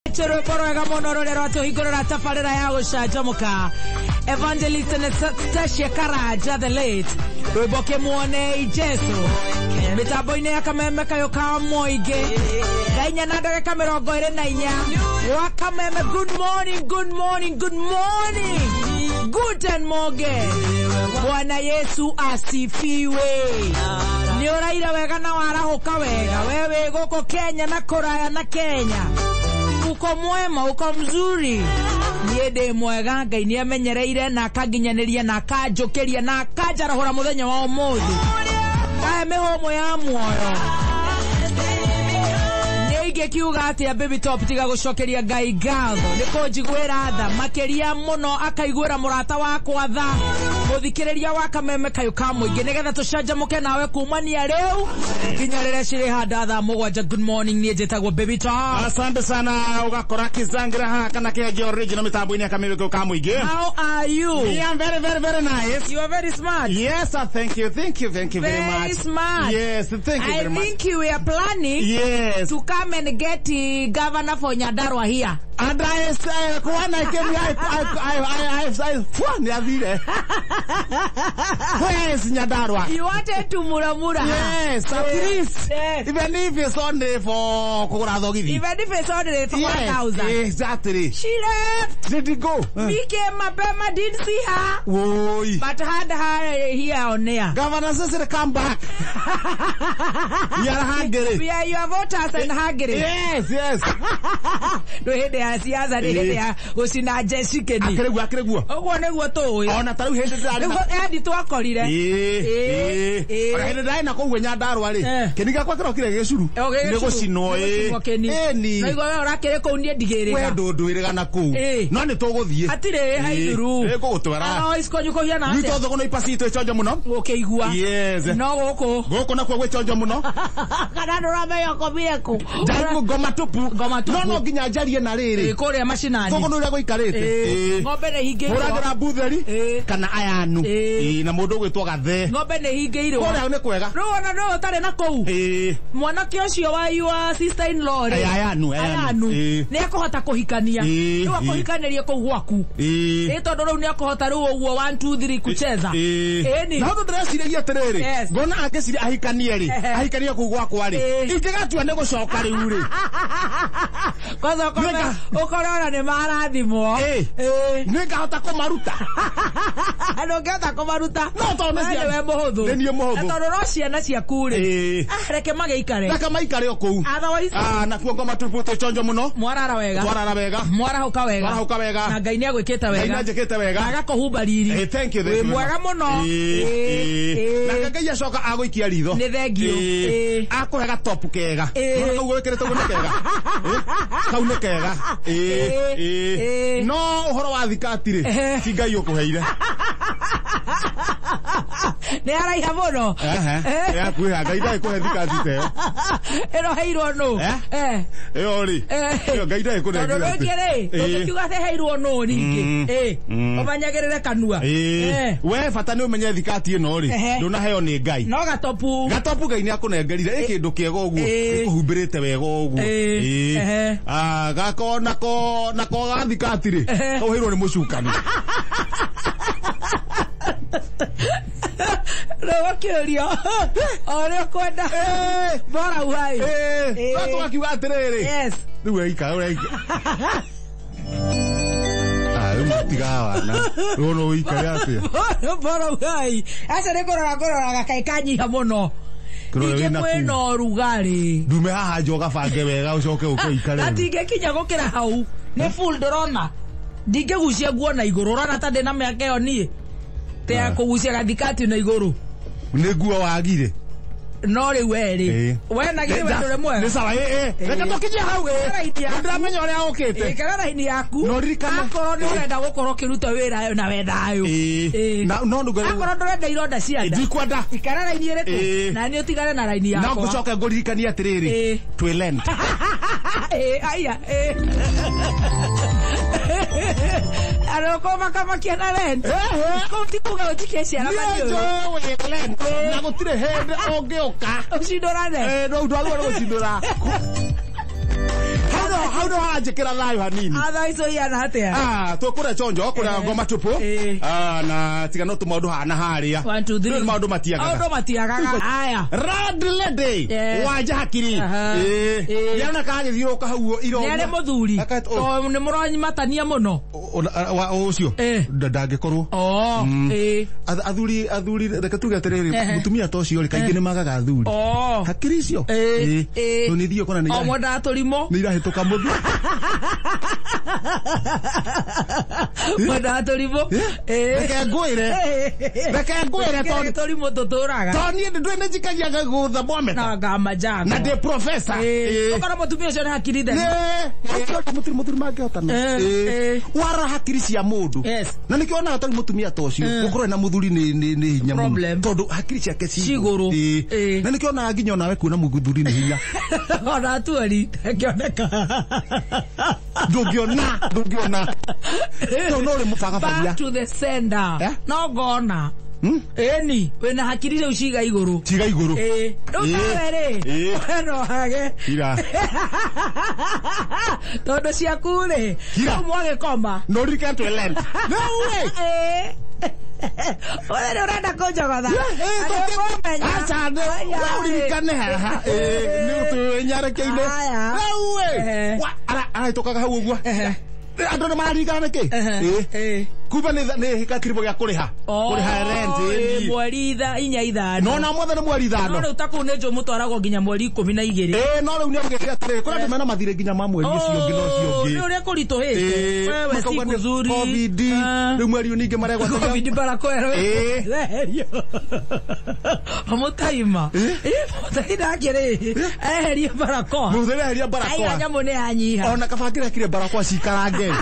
Chero koroga monororero atuhigorora tafarira ya gushajamuka Evangelist Anastasia Karaja the late Rweboke muone Jesu Mitaboine ya kameme kayo kamoige Gainya nadare kamerogo ire nainya Wakameme good morning, good morning, good morning Guten Morgen Bwana Yesu asifiwe Nioraira wega na warahoka wega Wewe goko Kenya na Koraya na Kenya Uko mwema, uko mzuri Niede mwega Ngai ni amenyereire na akaginyaniria na akajokeria na akajarahura muthenya wa umuthi Kae mihomo ya muoyo Neige kiuga ati ya baby top tiga gucokeria Ngai ngatho niko njiguira tha makeria muno akaiguira murata wakwa tha muthikiriria wa kameme kayo ka muingi nigetha tucanjamuke nawe kumania riu nginya riria ciri handa tha mugwanja. Good morning nie njitagwo baby top. Asante sana ugakora kizangira ha kana ke original mitambo-ini kameme kayo ka muingi. How are you? I am very nice. You are very smart. Yes, thank you very much. Very smart. Yes, thank you very much. I think we are planning to come and get the governor for Nyandarua here. And I say, I where is Nyandarua? You wanted to Muramura? Yes, at least. Even if it's only for Kokoradogi. Even if it's only for 1,000. Exactly. She left. Did he go? Me came, my Bema didn't see her. Oy. But had her here on there. Governor says to come back. You are hungry. We are your voters and hungry. Yes. No hede ya siasa ni hede ya usina Jessica ni. Akeregua. Ogone gwo to we. Ona taru hede dali. Edi to akorire. Ora hede dai na ko gwenya Nyandarua ri. Keniga kwa kiro kire gicuru. Nego cino ni. Na igwa ora kire ko nie digire. We ndunduiriga na ku. No ni tuguthie. Atire haithuru. Gugutwara. No iskonyuko hiana ate. Ni to thogo no ipasito ichonjo muno. Ukeigua. Yes. No goko. Goko na kwa gwechonjo muno. Kana ndora meyo ko bieku. Jaiku goma tupu. No nginya njarie na riri. Kore mashinani. Thogo no ria guikarite. Ngombe ne hingirwo. Uragira butheri kana ayanu. Na mundu gwitwo gathe. Ngombe ne hingirwo. Kore ni kwega. Rona no tare na kou. Mwanake ucio wa your sister in law. Ayanu. Ni akohota kuhikania. Ni akuhikanirie kou gwaku. Ni tondu riu ni akohota riu uguo 1 2 3 kucheza. Ni. Na ndo ndĩreciria atiriri. Ngona angĩciria ahikanie ri. Ahikanie kou gwakwa ri. Ingĩgatua nĩ gucoka riu ri. Kwanza ukorora ni marathimo. Nĩngahota kũmaruta. Ndũngĩhota kũmaruta. No tondu we mũhũthũ. Nĩ niĩ mũhũthũ. Tondũ no ciana ciaku ri. Reke magĩikare. Reke maikare o kou. Otherwise. Na kuo ngoma tuputo chonjo muno. Mwarara wega. Mwarahuka wega. Na Ngai nĩ agwĩkĩte wega. Ngai nĩ njĩkĩte wega. Agakũhumba riri. Thank you. Wĩ mwega mũno. Na Ngai acoka agũikia ritho. Nĩ thengio. Akũhe gatopu kega. Kau gwĩkĩrĩte guo nĩ kega. Kau nĩ kega. No ũhoro wa thikati rĩ. Ti Ngai ũkũheire. Nĩ araiha mũno. Yakwĩha Ngai ndagĩkũhe thikati teyo. Ĩno heirwo nũ? Ĩyo rĩ. Ĩyo Ngai ndagĩkũhe thikati. Tondũ rĩngĩ rĩ. Ũkiuga atĩ heirwo nũ ningĩ. Ũmenyagĩrĩre kanua. We bata nĩ ũmenye thikati ĩno rĩ. Ndũnaheo nĩ Ngai. No gatopu. Gatopu Ngai nĩ akũnengerire. Ĩ kĩndũ kĩega ũguo. Gĩkũhumbĩrĩte wega ũguo. Gako nako gathikati rĩ. Ũheirwo nĩ mũcukani. Rũkĩũrio. Ũrĩa kwenda. Bora uhai. No tũgakiuga atĩrĩrĩ. Yes. Rĩu ũraika. Tigawana. Rono uikare atia. Bora uhai. Aca nĩ kũrora kaĩ kanyiha mũno. Ningĩ kwĩna ũrugarĩ. Ndume haha njoga bange wega ũcoke ũkũikare. Atingĩkinya gũkĩra hau. Nĩ full ndĩrona. Ndingĩgucia nguo na igũrũ. Ũrona ta ndĩ na mĩaka ĩyo niĩ. Tea kũgucia gathikati na igũrũ. Nĩ nguo wagire. No rĩu werĩ. We na gĩrĩ wendo rĩmwe. Nĩ sawa reka tũkinye hau ndĩramenya ũrĩa ũkĩte. Ĩkĩra raini yaku. No ririkana. Akorwo nĩ ũrenda gũkorwo ũkĩruta wĩra na wendayo. No ndũgere. Akorwo ndũrenda ironda cia nda. Ndikwenda. Ikara raini ĩrĩkũ. Na niĩ ũtigane na raini yakwa. No ngũcoke ngũririkanie atĩrĩrĩ. Twĩlend. Aya. Arokoma kama kiana lend. Komtikuga utikecia ramanyo. Nĩnjũĩ lend. Na gũtirĩ hĩndĩ ũngĩũka. Ũcindũrane. No ndwagĩrĩirwo gũcindũra. How no hajikira thayo hanini atha ico yana hatia tukure chonjo kura ngoma tupu na tiga no tumaundu hana haria 1 2 3 maundu matiagaga aya Rad Lady waja hakiri yana kaje thiro kahauo iro nere muthuri to ni muronyi matania muno ucio ndangikorwo athuri reke tuge atiriri mutumia to cio kaingi ni magaga athuri hakiri icio no ni thio kona ni o mwenda turimo ni irahituka muthu mwenda turimo reke ngwire to turimo tuturaga to ni ndu ne jikagia gutha bometa na gama janga na de professor ukora mutumia ucio ni hakiri de mutumia mangehotana wara hakiri cia mundu na nikiona atari mutumia to cio ukorwe na muthuri ni hinya muno tondu hakiri ciake ciguru na nikiona nginya nawe kuona muthuri ni hinya ona tuari akioneka ndungiona to no ri mubagabagia back to the sender no gona eni wena hakiri rĩu ciga iguru rĩu no hage ira tondu ciaku rĩ mwage koma no rike to land no way ore urenda kunjogotha achande urikane haha ni utunyarekeine no way ara tokaga hau uguo andu ni marigana ki kuba ni hikatiribo gya kuriha rent mweri inya ithano no na mwethe ni mweri ithano no utaku ne njo mutwaragwo nginya mweri 12 no riu ni amugete atire kura ndimena mathire nginya ma mweri ucio ngi no cio ngi ni uria kurituhite wewe si kuzuri covid riu mweri uningi maregwa covid bara kwero eherio amutaima mutaida kire eherio barako mutheria barako aya nyamu ni anyiha ona kabangira kire barako cikarange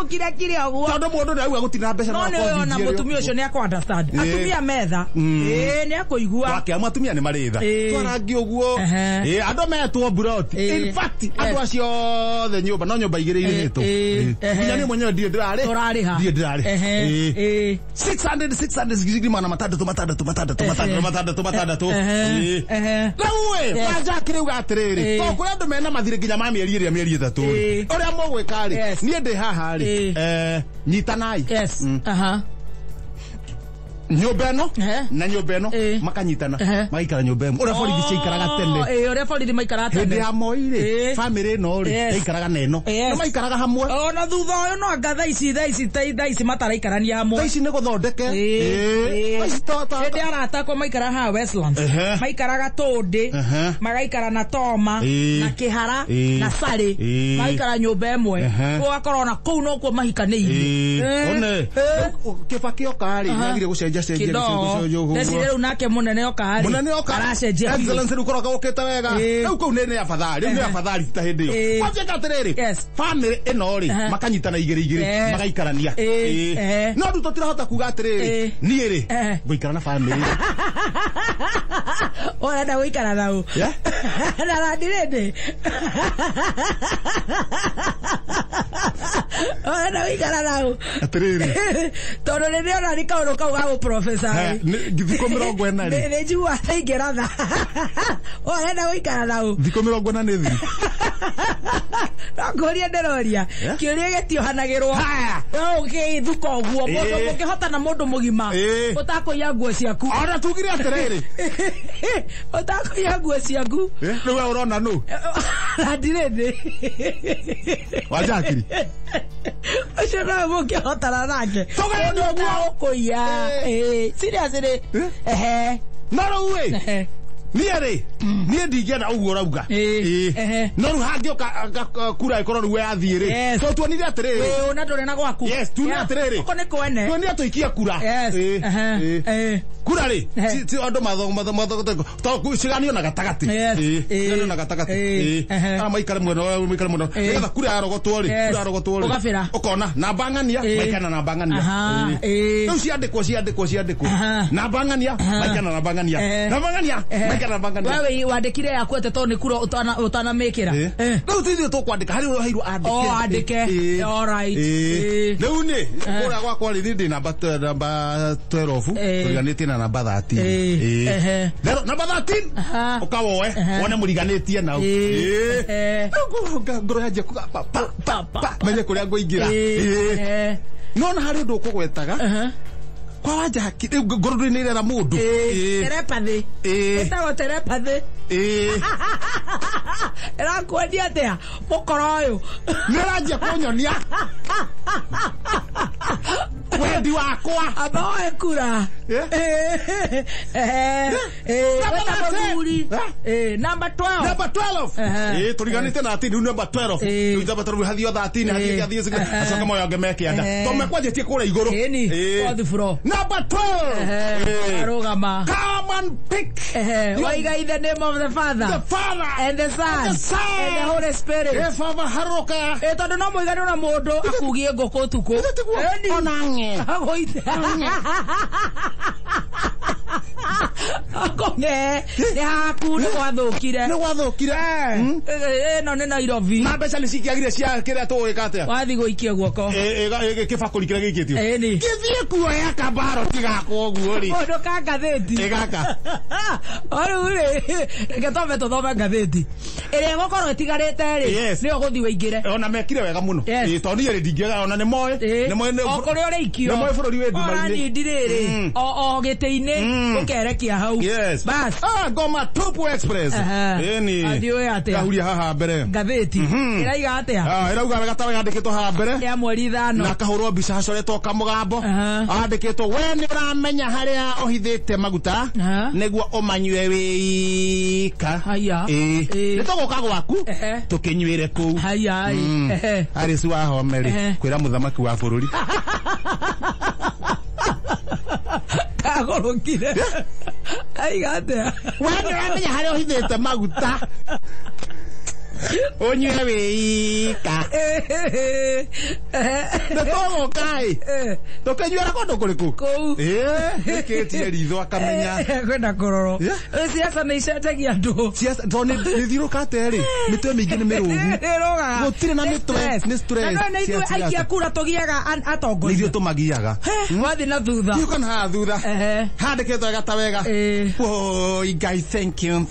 ukira kire ogwo mundu ni auga gutina mbeca no ni ona mutumia ucio ni akwa understand atumia metha ni akuigua wake atumia ni maritha twarangi uguo andu metwo brot in fact andu acio the nyumba no nyumba igire irihitu nginya ni mwenyewe ndie ndirari 600 zigima na matandatu nawe wajaki riu gatiriri to kuri andu mena mathire nginya ma mieri 3 uria mogwika ri nie ndi haha ri nyitanai nyumba ino na nyumba ino makanyitana magaikara nyumba imo uria borithi ciikaraga tene uria borithi maikara tene hindi ya moire family ino ri yaikaraga neno no maikaraga hamwe ona thutha uyu no anga thaa ici mataraikarania hamwe thaa ici ni guthondeke hindi arata kwa maikara ha Westlands maikaraga Tundi magaikara na Toma na Kihara na Sari maikara nyumba imwe ugakorwo na kuu no kuo mahikaniire one Kibaki okari nagire gucenjia rĩu nake munene oka aracenjia excellence rĩu koroka ũkĩte wega rĩu kũu nĩ afadhali rĩu nĩ afadhali ta hĩndĩ ĩyo kwajeka atĩrĩrĩ family ĩno rĩ makanyitana igĩrĩ magaikarania no rĩu tũtirahota kuga atĩrĩrĩ niĩ rĩ ngũikara na family ũrenda gũikara nao na randirĩndĩ ũrenda gũikara nao atĩrĩrĩ tondũ nĩ ona nĩ kaũndũ kau ga professor thikũ 40 rĩ nĩ njigua ingĩratha ũrenda gũikara nao thikũ 40 nĩ thiri ngũria ndĩroria kĩũria gĩtiohanagĩrwo no ũgĩthuka ũguo mũndũ mũngĩhota na mũndũ mũgima ũtakũiya nguo ciaku ona tugire atĩrĩrĩ ũtakũiya nguo ciaku rĩu we ũrona nũ ndirĩndĩ wajakiri ũcio no mũngĩhotana nake mũndũ ũtakũiya seriously no rĩu ĩ niĩ ndingĩenda ũguo ũrauga no rĩu hangĩũka kura ĩkorwo rĩu yathiĩ rĩ to tuonire atĩrĩrĩ na ndũrĩ na gwaku tuonire atĩrĩrĩ ũko nĩ kwene tuonire tũikie kura kura rĩ ti andũ matho to ciganio na gatagatĩ ciganio na gatagatĩ kana maikare mwena nĩgetha kura yarogotwo rĩ ũkona namba ng'ania maikana namba ng'ania rĩu ciandĩkwo namba ng'ania maikana namba ng'ania wewe wandikire yakwa teto ni kuro utana mekira no tithio to kwandika hari hairu andike all right leu ni kura gwakwa ri namba 12 turiganite na namba 13 namba 13 ukawoe wone muriganitie nau ngoro yaje pa menye kuria ngoingira nona hari ndu kugwetaga kwa wanja hakiri ngoro ni irera mundu terepathi etago terepathi era kwendia atia mukoro uyu nirajia kunyonia wendi wakwa abawe kura number 12 turiganite na 13 number 12 tutaba taru hathio 13 hathio asoka moyo ngemeke anga to mekwajetie kura iguru number 12 arogama come and pick waiga in the name of the Father and the Son and the Holy Spirit Father haroka tondu no muigane na mundu akugie ngoko tuku onange agoite akonge ni haku ni gwathukire no ni Nairobi na mbeca ni cikiagire cia kire tuwikate wathi guikia guoko kibakuri kire gikitio ni githie kuoya kabaro tigako uguo ri mundu ka ngatheti igaka oru ri reke tome tuthome ngatheti ire gokoro itigarite ri ni uguthi weingire ona mekire wega muno to ni ri ndingiaga ona ni moe okore uri ikio ni moe bururi we nduma-ini ndiriri o giti-ini ukerekia hau bas Goma Tupu Express ni adio yate ahuria haha mbere ngatheti iraiga atia irauga wega tawe yandikitwo haha mbere ya mweri 5 na kahurwo mbica hacoretwo kamugambo andikitwo we ni uramenya haria ohithite maguta niguo umanywe wika haya nitogoka gwaku tukinyuire ku haya ari suwa homeri kwira muthamaki wa bururi kagorokire aigate wani uramenya haria ohithite maguta onywe wika netogo kai tokenyuera kondo kuriku eketie ritho akamenya kwenda kororo siasa ni icenjagia andu siasa to ni thirukate ri mitwe mingi ni mirungu gutire na mitwe ni stress na itwe aikia kura tugiaga atongoria nithio tumagiaga wathi na thutha yuko na thutha handiketwo gata wega oh guys thank you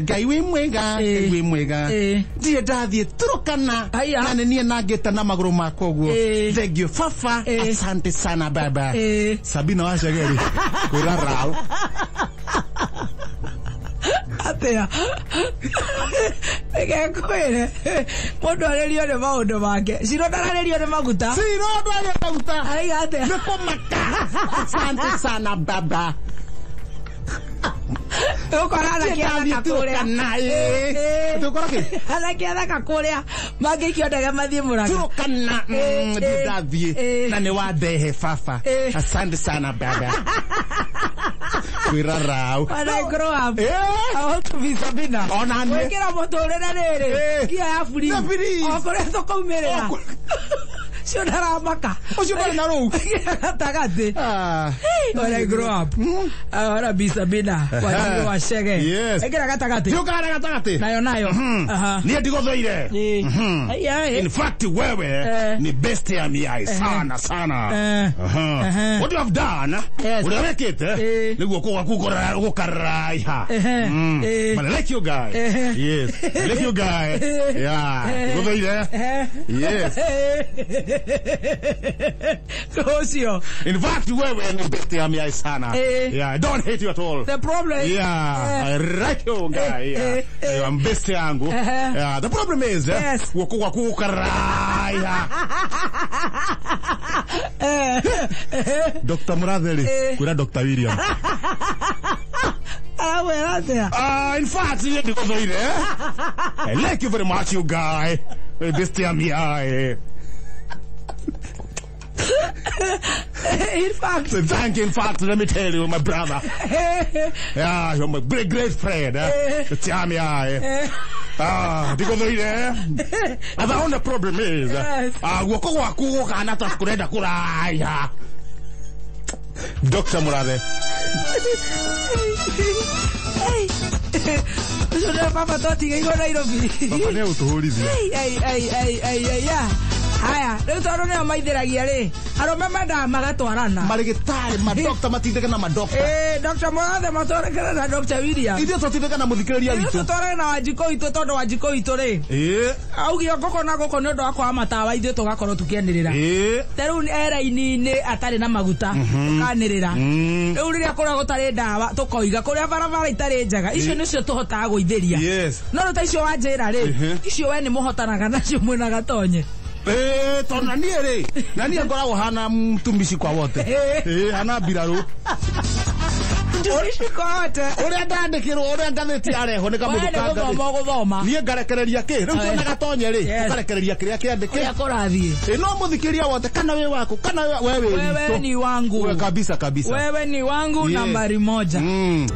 ngai wi mwega wi mwega ndie ndathie turukana na nie nangeta na maguru makwa guo thank you fafa asante sana baba Sabina washageri kurarao atia egekwire mundu arerio ni maundu make ciro ndararerio ni maguta ai atia nikumaka asante sana baba ukora na kuria tukora ke ala kiathaka kuria mangikio ndege mathie muranga turukana ndathie na ni wadehe fafa asante sana baba kwirarau when I grow up I want to be Sabina wekira muturire riri kia ya free okore tukumirira cio ndaramaka ucio bari na ruu gatagati when I grow up I want to be Sabina wajibu wa shege ekira gatagati yukara gatagati nayo ni ndigothoire in fact wewe ni best ya miai sana what you have done urekete niguo kwa kukora iha but I like you guy I like you guy ndigothoire Tosio. In fact, wewe ni best ya miai sana. I don't hate you at all. The problem. I like you guy. I'm best yangu. The problem is kwa kukaraya. Dr. Muradheli, kuna Dr. William. In fact, you I like you very much, you guy. Best ya miai. In fact, let me tell you, my brother. You're my great friend. Tell me, because the only problem is, Dr. Murade, Sudah papa toti ngai go Nairobi. Papa ne utuhurithi. Ai. Haya, leo tunaona maitheragia ri. Arome mada magatwarana. Marigitari, madokta matindeka na madokta. Dr. Mothe matwarekana na Dr. William. Ithuĩ tũtindeka na mũthikĩrĩria witũ. Tũtwarana na Wanjikũ itũ tondu Wanjikũ itũ ri. Augi ngoko na ngoko nĩ ũndũ wa kwa matawa ithuĩ tũgakorwo tukianĩrĩra. Rĩu era-inĩ atarĩ na maguta tukanĩrĩra. Rĩu rĩrĩa kũrĩa gũtarĩ ndawa tũkoiga kũrĩa barabara itarĩ njega. Icio nĩcio tũhotaga gũithĩria. No rĩu ta icio wanjĩra ri. Icio we nĩ mũhotanaga nacio mwĩna gatonye. Tona niĩ rĩ, na niĩ ngoragwo hana mtumishi kwa wote. Hana mbirarũ. Mtumishi kwa wote. Ũrĩa ndandĩkĩrwo, ũrĩa ngathĩti yareho nĩ kamũndũ kanga. Gũthoma. Niĩ ngarekereria kĩ? Rĩu twĩna gatonye rĩ, ũkarekereria kĩrĩa kĩandĩke. Ũrĩa kũrathiĩ. No mũthikĩria wote kana wĩ wako, kana wewe ni wangu. Kabisa. Wewe ni wangu nambari 1.